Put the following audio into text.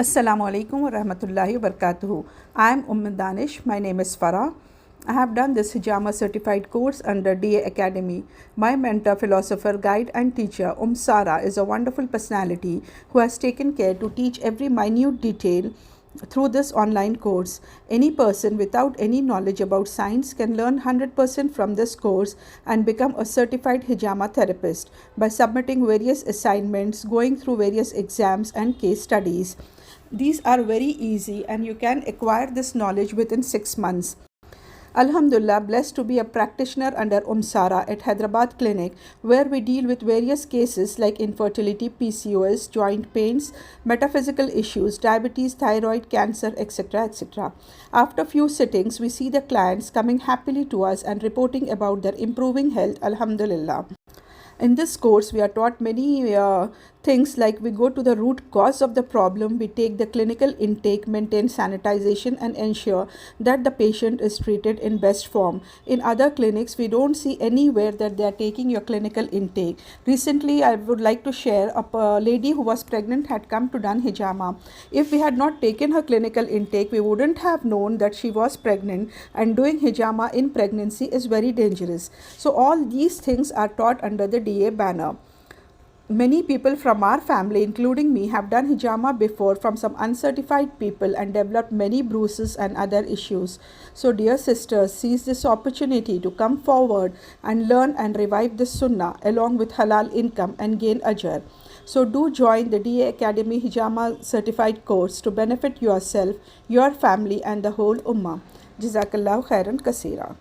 Assalamu alaikum wa rahmatullahi wa barakatuhu. I am Danish. My name is Farah. I have done this Hijama certified course under DA Academy. My mentor, philosopher, guide and teacher Sara is a wonderful personality who has taken care to teach every minute detail through this online course. Any person without any knowledge about science can learn 100% from this course and become a certified hijama therapist by submitting various assignments, going through various exams and case studies. These are very easy and you can acquire this knowledge within 6 months. Alhamdulillah, blessed to be a practitioner under Sara at Hyderabad Clinic, where we deal with various cases like infertility, PCOS, joint pains, metaphysical issues, diabetes, thyroid, cancer, etc. etc. After few sittings, we see the clients coming happily to us and reporting about their improving health. Alhamdulillah. In this course, we are taught many things like we go to the root cause of the problem, we take the clinical intake, maintain sanitization and ensure that the patient is treated in best form. In other clinics, we don't see anywhere that they are taking your clinical intake. Recently, I would like to share a lady who was pregnant had come to done hijama. If we had not taken her clinical intake, we wouldn't have known that she was pregnant, and doing hijama in pregnancy is very dangerous. So all these things are taught under the DA banner. Many people from our family, including me, have done hijama before from some uncertified people and developed many bruises and other issues. So dear sisters, seize this opportunity to come forward and learn and revive the sunnah along with halal income and gain ajr. So do join the DA Academy Hijama certified course to benefit yourself, your family and the whole ummah. Jazakallahu khairan kaseera.